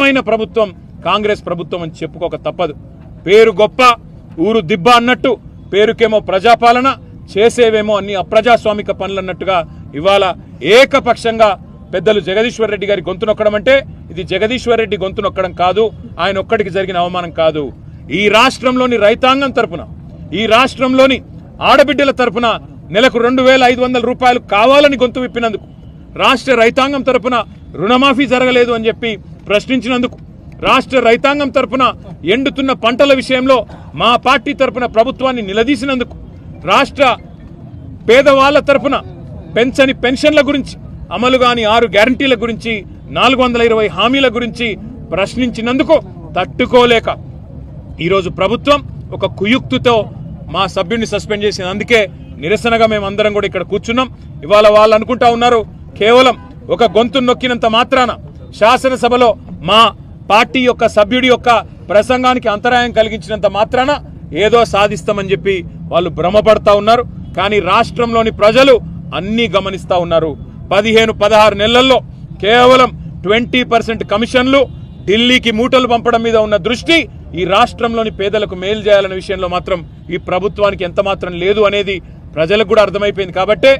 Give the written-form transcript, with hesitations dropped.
నిజమైన ప్రభుత్వం కాంగ్రెస్ ప్రభుత్వం అని చెప్పుకోక తప్పదు. పేరు గొప్ప ఊరు దిబ్బ అన్నట్టు పేరుకేమో ప్రజాపాలన చేసేవేమో అన్ని అప్రజాస్వామిక పనులు అన్నట్టుగా ఇవాళ ఏకపక్షంగా పెద్దలు జగదీశ్వర్ రెడ్డి గారి గొంతు నొక్కడం అంటే ఇది జగదీశ్వర్ రెడ్డి గొంతు నొక్కడం కాదు, ఆయన ఒక్కడికి జరిగిన అవమానం కాదు. ఈ రాష్ట్రంలోని రైతాంగం తరపున, ఈ రాష్ట్రంలోని ఆడబిడ్డల తరపున నెలకు 2,500 రూపాయలు కావాలని గొంతు విప్పినందుకు, రాష్ట్ర రైతాంగం తరపున రుణమాఫీ జరగలేదు అని చెప్పి ప్రశ్నించినందుకు, రాష్ట్ర రైతాంగం తరపున ఎండుతున్న పంటల విషయంలో మా పార్టీ తరపున ప్రభుత్వాన్ని నిలదీసినందుకు, రాష్ట్ర పేదవాళ్ల తరపున పెంచని పెన్షన్ల గురించి, అమలు కాని 6 గ్యారంటీల గురించి, 420 హామీల గురించి ప్రశ్నించినందుకు తట్టుకోలేక ఈరోజు ప్రభుత్వం ఒక కుయుక్తితో మా సభ్యుడిని సస్పెండ్ చేసింది. అందుకే నిరసనగా మేమందరం కూడా ఇక్కడ కూర్చున్నాం. ఇవాళ వాళ్ళు అనుకుంటా ఉన్నారు కేవలం ఒక గొంతు నొక్కినంత మాత్రాన, శాసనసభలో మా పార్టీ యొక్క సభ్యుడి యొక్క ప్రసంగానికి అంతరాయం కలిగించినంత మాత్రాన ఏదో సాధిస్తామని చెప్పి వాళ్ళు భ్రమపడతా ఉన్నారు. కానీ రాష్ట్రంలోని ప్రజలు అన్నీ గమనిస్తా ఉన్నారు. 15-16 నెలల్లో కేవలం 20% కమిషన్లు, ఢిల్లీకి మూటలు పంపడం మీద ఉన్న దృష్టి ఈ రాష్ట్రంలోని పేదలకు మేలు చేయాలనే విషయంలో మాత్రం ఈ ప్రభుత్వానికి ఎంత మాత్రం లేదు అనేది ప్రజలకు కూడా అర్థమైపోయింది. కాబట్టే